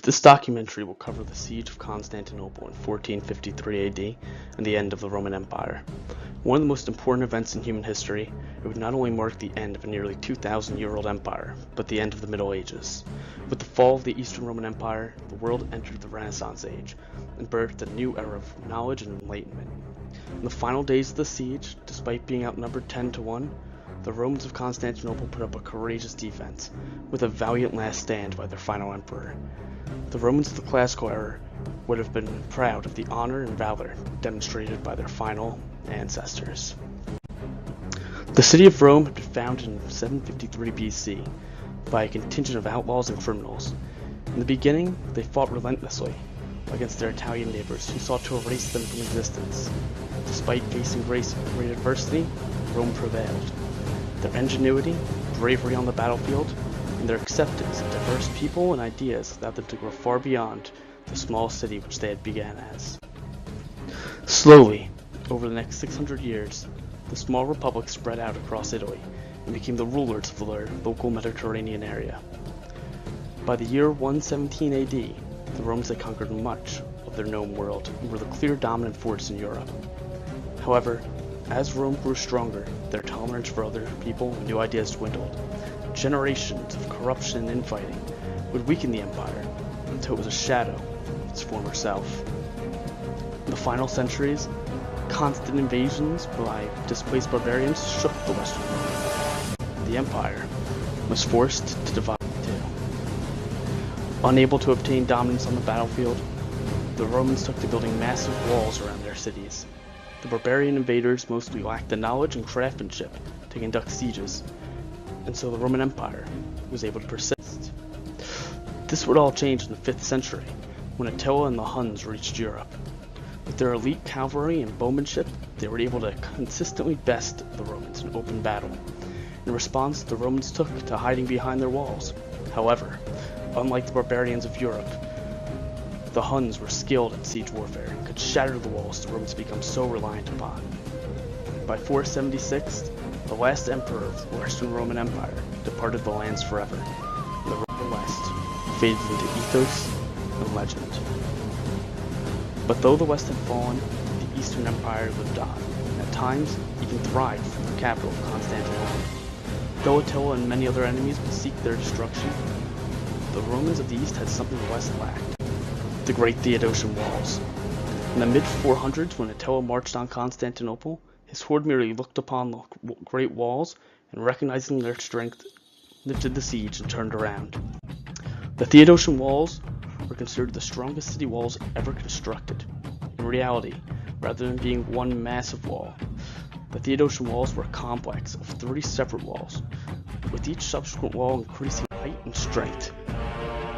This documentary will cover the Siege of Constantinople in 1453 AD and the end of the Roman Empire. One of the most important events in human history, it would not only mark the end of a nearly 2,000-year-old empire, but the end of the Middle Ages. With the fall of the Eastern Roman Empire, the world entered the Renaissance age and birthed a new era of knowledge and enlightenment. In the final days of the siege, despite being outnumbered 10-1, the Romans of Constantinople put up a courageous defense, with a valiant last stand by their final emperor. The Romans of the classical era would have been proud of the honor and valor demonstrated by their final ancestors. The city of Rome had been founded in 753 BC by a contingent of outlaws and criminals. In the beginning, they fought relentlessly against their Italian neighbors who sought to erase them from existence. Despite facing great adversity, Rome prevailed. Their ingenuity, bravery on the battlefield, and their acceptance of diverse people and ideas allowed them to grow far beyond the small city which they had begun as. Slowly, over the next 600 years, the small republic spread out across Italy and became the rulers of their local Mediterranean area. By the year 117 AD, the Romans had conquered much of their known world and were the clear dominant force in Europe. However, as Rome grew stronger, their tolerance for other people and new ideas dwindled. Generations of corruption and infighting would weaken the empire until it was a shadow of its former self. In the final centuries, constant invasions by displaced barbarians shook the Western world. The empire was forced to divide in two. Unable to obtain dominance on the battlefield, the Romans took to building massive walls around their cities. The barbarian invaders mostly lacked the knowledge and craftsmanship to conduct sieges, and so the Roman Empire was able to persist. This would all change in the 5th century, when Attila and the Huns reached Europe. With their elite cavalry and bowmanship, they were able to consistently best the Romans in open battle. In response, the Romans took to hiding behind their walls. However, unlike the barbarians of Europe, the Huns were skilled in siege warfare and could shatter the walls the Romans become so reliant upon. By 476, the last emperor of the Western Roman Empire departed the lands forever, and the Roman West faded into ethos and legend. But though the West had fallen, the Eastern Empire lived on, and at times even thrived from the capital of Constantinople. Though Attila and many other enemies would seek their destruction, the Romans of the East had something the West lacked: the great Theodosian Walls. In the mid-400s, when Attila marched on Constantinople, his horde merely looked upon the great walls and, recognizing their strength, lifted the siege and turned around. The Theodosian Walls were considered the strongest city walls ever constructed. In reality, rather than being one massive wall, the Theodosian Walls were a complex of 3 separate walls, with each subsequent wall increasing height and strength.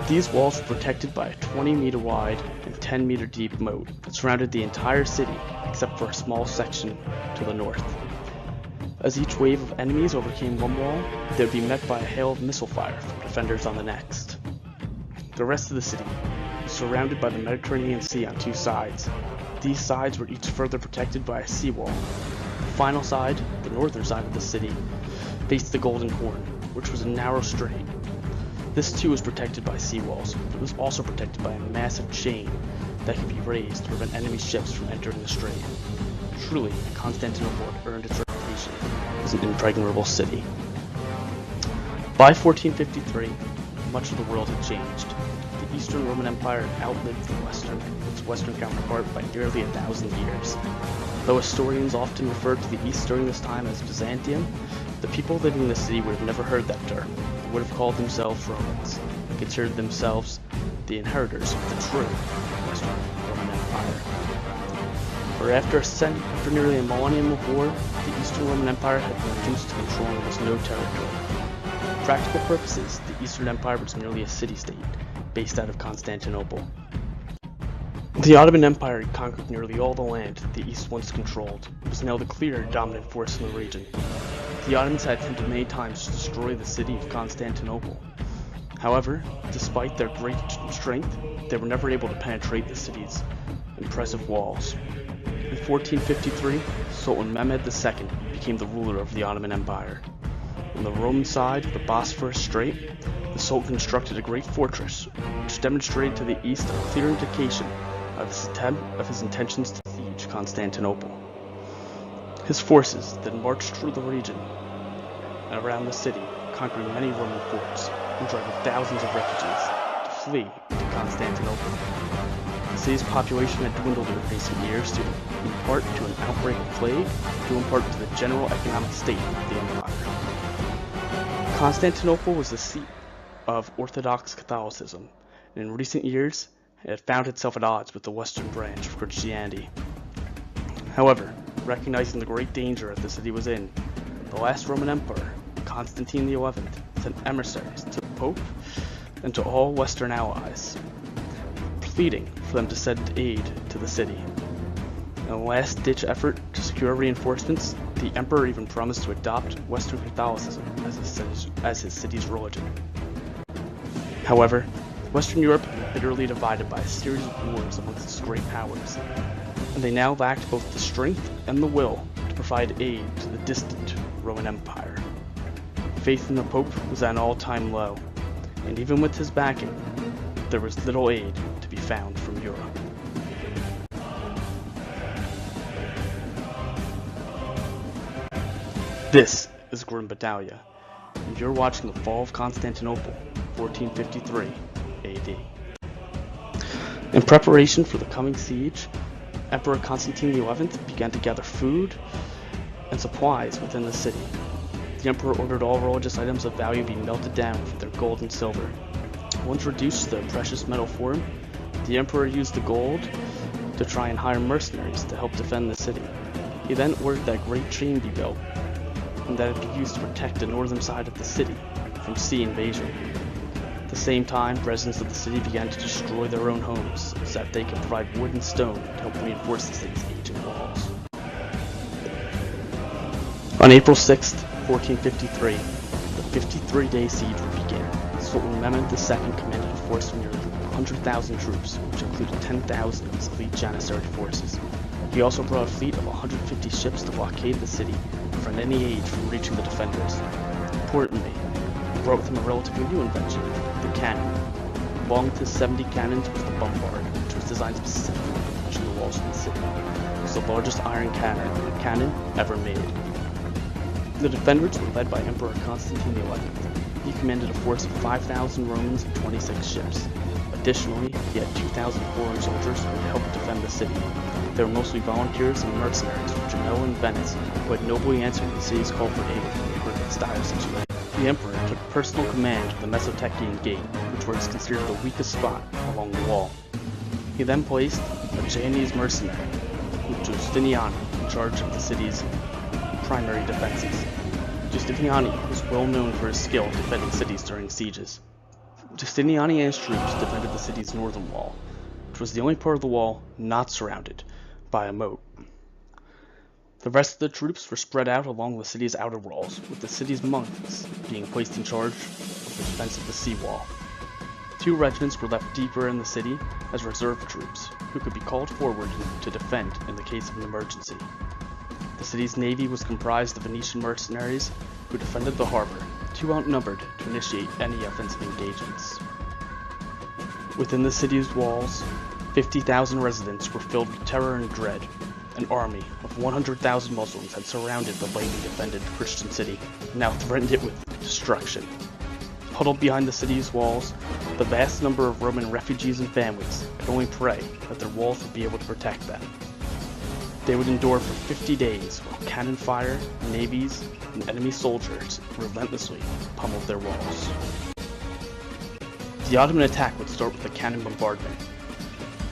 These walls were protected by a 20-meter wide and 10-meter deep moat that surrounded the entire city except for a small section to the north. As each wave of enemies overcame one wall, they would be met by a hail of missile fire from defenders on the next. The rest of the city was surrounded by the Mediterranean Sea on 2 sides. These sides were each further protected by a seawall. The final side, the northern side of the city, faced the Golden Horn, which was a narrow strait. This too was protected by seawalls, but it was also protected by a massive chain that could be raised to prevent enemy ships from entering the strait. Truly, Constantinople had earned its reputation as an impregnable city. By 1453, much of the world had changed. The Eastern Roman Empire had outlived its Western counterpart by nearly 1,000 years. Though historians often referred to the East during this time as Byzantium, the people living in the city would have never heard that term. They would have called themselves Romans, and considered themselves the inheritors of the true Western Roman Empire. For after nearly a millennium of war, the Eastern Roman Empire had been reduced to controlling almost no territory. For practical purposes, the Eastern Empire was merely a city-state, based out of Constantinople. The Ottoman Empire had conquered nearly all the land the East once controlled. It was now the clear dominant force in the region. The Ottomans had attempted many times to destroy the city of Constantinople. However, despite their great strength, they were never able to penetrate the city's impressive walls. In 1453, Sultan Mehmed II became the ruler of the Ottoman Empire. On the Roman side of the Bosphorus Strait, the Sultan constructed a great fortress, which demonstrated to the east a clear indication of his intentions to siege Constantinople. His forces then marched through the region and around the city, conquering many Roman forts and driving thousands of refugees to flee to Constantinople. The city's population had dwindled in recent years due in part to an outbreak of plague, due in part to the general economic state of the empire. Constantinople was the seat of Orthodox Catholicism, and in recent years it had found itself at odds with the western branch of Christianity. However, recognizing the great danger that the city was in, the last Roman Emperor, Constantine the XI, sent emissaries to the Pope and to all Western allies, pleading for them to send aid to the city. In a last-ditch effort to secure reinforcements, the emperor even promised to adopt Western Catholicism as his city's religion. However, Western Europe had been bitterly divided by a series of wars amongst its great powers, and they now lacked both the strength and the will to provide aid to the distant Roman Empire. Faith in the Pope was at an all-time low, and even with his backing, there was little aid to be found from Europe. This is Grim Battaglia, and you're watching the Fall of Constantinople, 1453 AD. In preparation for the coming siege, Emperor Constantine the XI began to gather food and supplies within the city. The emperor ordered all religious items of value be melted down from their gold and silver. Once reduced to their precious metal form, the emperor used the gold to try and hire mercenaries to help defend the city. He then ordered that great chain be built, and that it be used to protect the northern side of the city from sea invasion. At the same time, residents of the city began to destroy their own homes so that they could provide wood and stone to help reinforce the city's aging walls. On April 6th, 1453, the 53-day siege would begin. Sultan Mehmed II commanded a force of nearly 100,000 troops, which included 10,000 of his elite Janissary forces. He also brought a fleet of 150 ships to blockade the city and prevent any aid from reaching the defenders. Importantly, he brought with him a relatively new invention, the cannon. Along with his 70 cannons was the bombard, which was designed specifically to punch the walls of the city. It was the largest iron cannon ever made. The defenders were led by Emperor Constantine the XI. He commanded a force of 5,000 Romans and 26 ships. Additionally, he had 2,000 foreign soldiers who would help defend the city. They were mostly volunteers and mercenaries from Genoa and Venice who had nobly answered the city's call for aid when they heard of its dire situation. The emperor took personal command of the Mesotechian Gate, which was considered the weakest spot along the wall. He then placed a Genoese mercenary, Justiniani, in charge of the city's primary defenses. Justiniani was well known for his skill defending cities during sieges. Justiniani and his troops defended the city's northern wall, which was the only part of the wall not surrounded by a moat. The rest of the troops were spread out along the city's outer walls, with the city's monks being placed in charge of the defense of the seawall. 2 regiments were left deeper in the city as reserve troops, who could be called forward to defend in the case of an emergency. The city's navy was comprised of Venetian mercenaries who defended the harbor, too outnumbered to initiate any offensive engagements. Within the city's walls, 50,000 residents were filled with terror and dread. An army of 100,000 Muslims had surrounded the lightly defended Christian city and now threatened it with destruction. Huddled behind the city's walls, the vast number of Roman refugees and families could only pray that their walls would be able to protect them. They would endure for 50 days while cannon fire, navies, and enemy soldiers relentlessly pummeled their walls. The Ottoman attack would start with a cannon bombardment.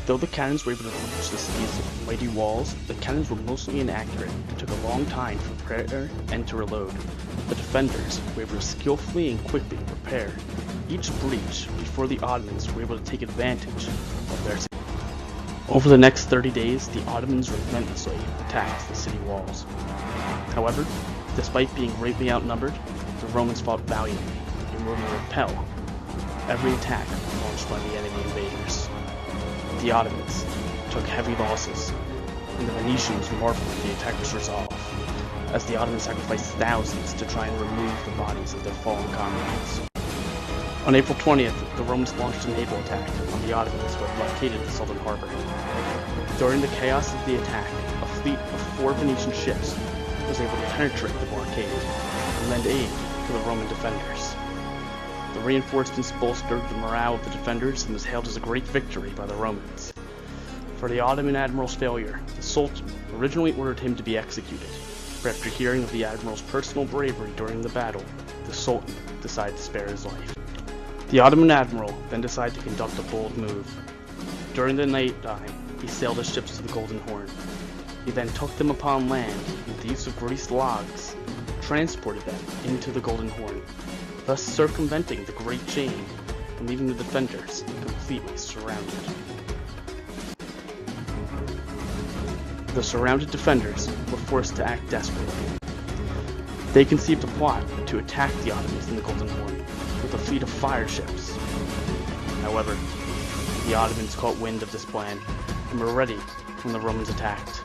Though the cannons were able to reach the city's mighty walls, the cannons were mostly inaccurate and took a long time to prepare and to reload. The defenders were able to skillfully and quickly repair each breach before the Ottomans were able to take advantage of their success. Over the next 30 days, the Ottomans relentlessly attacked the city walls. However, despite being greatly outnumbered, the Romans fought valiantly and were able to repel every attack launched by the enemy invaders. The Ottomans took heavy losses, and the Venetians marveled at the attacker's resolve, as the Ottomans sacrificed thousands to try and remove the bodies of their fallen comrades. On April 20th, the Romans launched a naval attack on the Ottomans who had blockaded the southern harbor. During the chaos of the attack, a fleet of 4 Venetian ships was able to penetrate the blockade and lend aid to the Roman defenders. The reinforcements bolstered the morale of the defenders and was hailed as a great victory by the Romans. For the Ottoman admiral's failure, the Sultan originally ordered him to be executed, but after hearing of the admiral's personal bravery during the battle, the Sultan decided to spare his life. The Ottoman admiral then decided to conduct a bold move. During the night time, he sailed his ships to the Golden Horn. He then took them upon land and with the use of greased logs, transported them into the Golden Horn, thus circumventing the Great Chain and leaving the defenders completely surrounded. The surrounded defenders were forced to act desperately. They conceived a plot to attack the Ottomans in the Golden Horn with a fleet of fire ships. However, the Ottomans caught wind of this plan and were ready when the Romans attacked.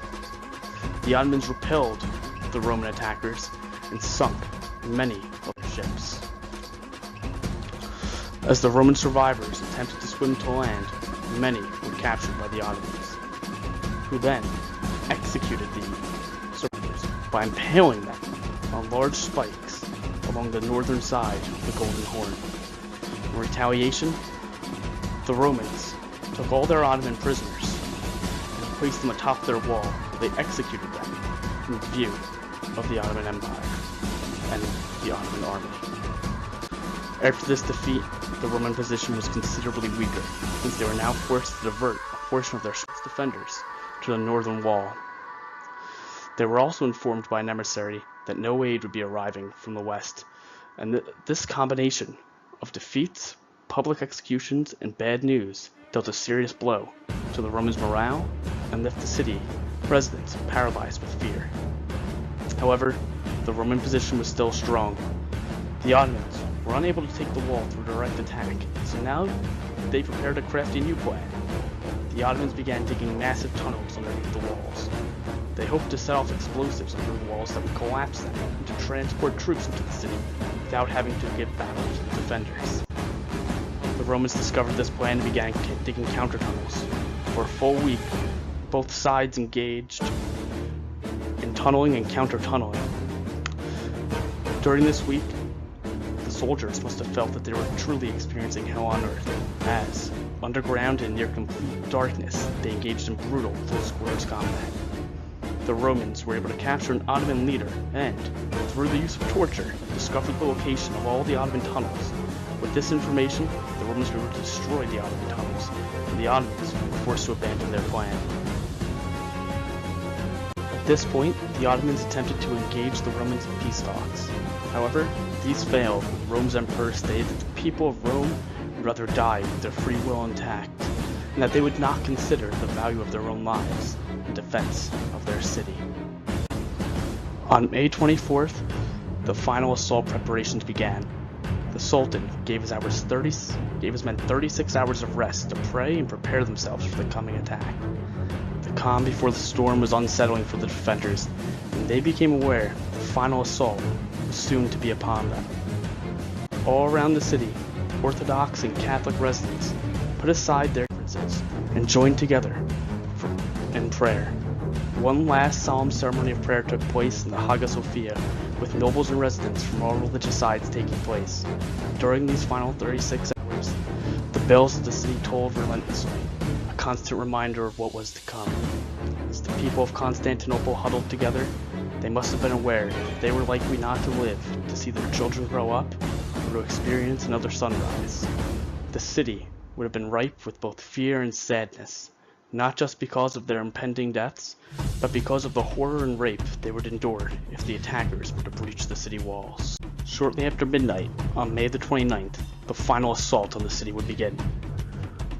The Ottomans repelled the Roman attackers and sunk many of their ships. As the Roman survivors attempted to swim to land, many were captured by the Ottomans, who then executed the survivors by impaling them on large spikes along the northern side of the Golden Horn. In retaliation, the Romans took all their Ottoman prisoners and placed them atop their wall. They executed them from view of the Ottoman Empire and the Ottoman army. After this defeat, the Roman position was considerably weaker, since they were now forced to divert a portion of their defenders to the northern wall. They were also informed by an emissary that no aid would be arriving from the west, and this combination of defeats, public executions, and bad news dealt a serious blow to the Romans' morale and left the city residents paralyzed with fear. However, the Roman position was still strong. The Ottomans were unable to take the wall through direct attack, so now they prepared to craft a new plan. The Ottomans began digging massive tunnels underneath the walls. They hoped to set off explosives under the walls that would collapse them and to transport troops into the city without having to give battle to the defenders. The Romans discovered this plan and began digging counter-tunnels. For a full week, both sides engaged in tunneling and counter-tunneling. During this week, the soldiers must have felt that they were truly experiencing hell on earth, as, underground and near complete darkness, they engaged in brutal close-quarters combat. The Romans were able to capture an Ottoman leader and, through the use of torture, discovered the location of all the Ottoman tunnels. With this information, the Romans were able to destroy the Ottoman tunnels, and the Ottomans were forced to abandon their plan. At this point, the Ottomans attempted to engage the Romans in peace talks. However, these failed. Rome's emperor stated that the people of Rome would rather die with their free will intact, and that they would not consider the value of their own lives in defense of their city. On May 24th, the final assault preparations began. The Sultan gave his men 36 hours of rest to pray and prepare themselves for the coming attack. The calm before the storm was unsettling for the defenders, and they became aware the final assault was soon to be upon them. All around the city, Orthodox and Catholic residents put aside their differences and joined together in prayer. One last solemn ceremony of prayer took place in the Hagia Sophia, with nobles and residents from all religious sides taking place. During these final 36 hours, the bells of the city tolled relentlessly, a constant reminder of what was to come. As the people of Constantinople huddled together, they must have been aware that they were likely not to live to see their children grow up or to experience another sunrise. The city would have been ripe with both fear and sadness, not just because of their impending deaths, but because of the horror and rape they would endure if the attackers were to breach the city walls. Shortly after midnight, on May the 29th, the final assault on the city would begin.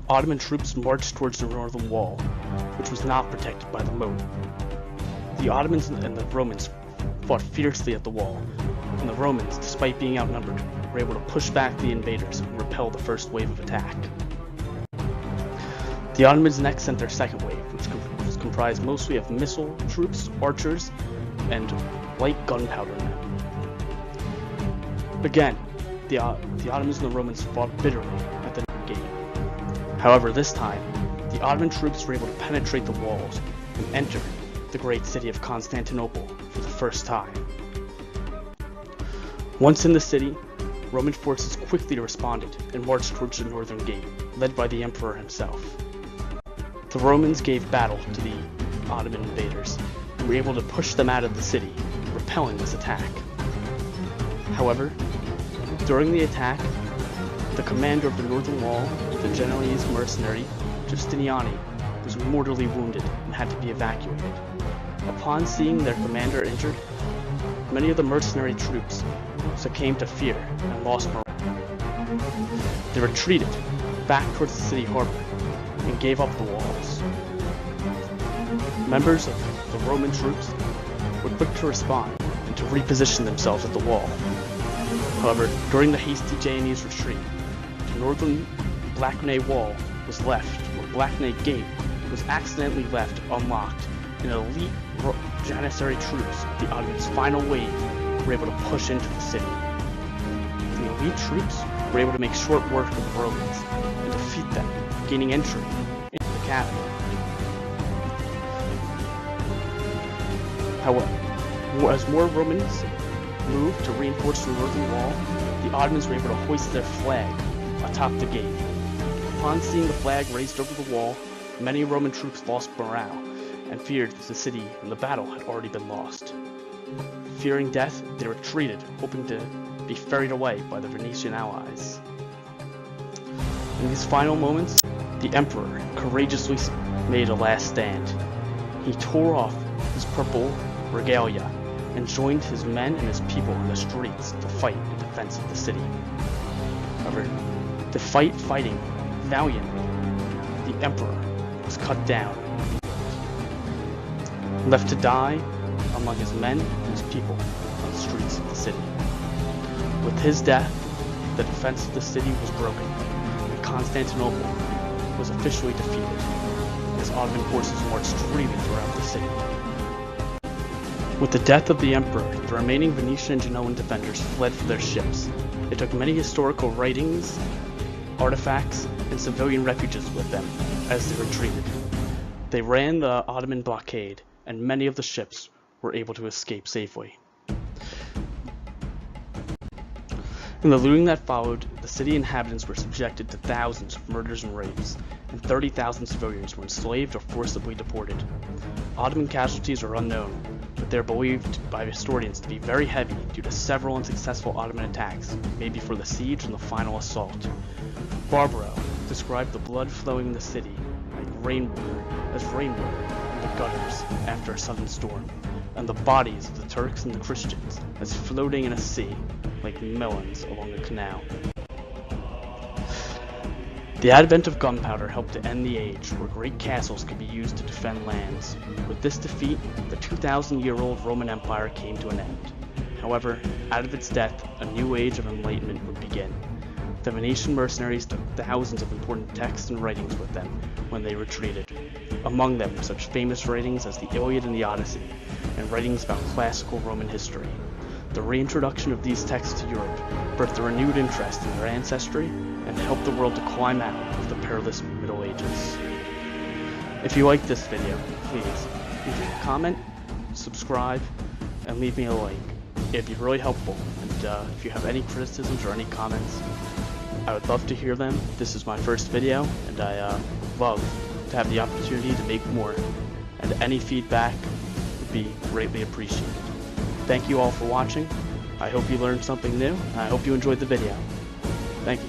Ottoman troops marched towards the northern wall, which was not protected by the moat. The Ottomans and the Romans fought fiercely at the wall, and the Romans, despite being outnumbered, were able to push back the invaders and repel the first wave of attack. The Ottomans next sent their second wave, which was comprised mostly of missile troops, archers, and light gunpowder men. Again, the Ottomans and the Romans fought bitterly at the gate. However, this time, the Ottoman troops were able to penetrate the walls and enter the great city of Constantinople for the first time. Once in the city, Roman forces quickly responded and marched towards the northern gate, led by the emperor himself. The Romans gave battle to the Ottoman invaders and were able to push them out of the city, repelling this attack. However, during the attack, the commander of the northern wall, the Genoese mercenary Justiniani, was mortally wounded and had to be evacuated. Upon seeing their commander injured, many of the mercenary troops succumbed to fear and lost morale. They retreated back towards the city harbor and gave up the walls. Members of the Roman troops were quick to respond and to reposition themselves at the wall. However, during the hasty Genoese retreat, the northern Blockaded wall was left, or Blockaded gate was accidentally left unlocked, and elite Janissary troops, the Ottomans' final wave, were able to push into the city. The elite troops were able to make short work of the Romans and defeat them, gaining entry into the capital. However, as more Romans moved to reinforce the northern wall, the Ottomans were able to hoist their flag atop the gate. Upon seeing the flag raised over the wall, many Roman troops lost morale and feared that the city and the battle had already been lost. Fearing death, they retreated, hoping to be ferried away by the Venetian allies. In these final moments, the emperor courageously made a last stand. He tore off his purple regalia and joined his men and his people in the streets to fight in defense of the city. However, fighting valiantly, the emperor was cut down, left to die among his men and his people on the streets of the city. With his death, the defense of the city was broken, and Constantinople was officially defeated, as Ottoman forces marched freely throughout the city. With the death of the emperor, the remaining Venetian and Genoan defenders fled for their ships. They took many historical writings, artifacts, and civilian refuges with them as they retreated. They ran the Ottoman blockade, and many of the ships were able to escape safely. In the looting that followed, the city inhabitants were subjected to thousands of murders and rapes, and 30,000 civilians were enslaved or forcibly deported. Ottoman casualties are unknown, but they are believed by historians to be very heavy due to several unsuccessful Ottoman attacks made before the siege and the final assault. Barbaro described the blood flowing in the city like rainwater in the gutters after a sudden storm, and the bodies of the Turks and the Christians as floating in a sea like melons along a canal. The advent of gunpowder helped to end the age where great castles could be used to defend lands. With this defeat, the 2,000-year-old Roman Empire came to an end. However, out of its death, a new age of enlightenment would begin. The Venetian mercenaries took thousands of important texts and writings with them when they retreated. Among them were such famous writings as the Iliad and the Odyssey, and writings about classical Roman history. The reintroduction of these texts to Europe birthed a renewed interest in their ancestry and helped the world to climb out of the perilous Middle Ages. If you liked this video, please leave a comment, subscribe, and leave me a like. It'd be really helpful, and if you have any criticisms or any comments, I would love to hear them. This is my first video, and I love to have the opportunity to make more, and any feedback would be greatly appreciated. Thank you all for watching. I hope you learned something new, and I hope you enjoyed the video. Thank you.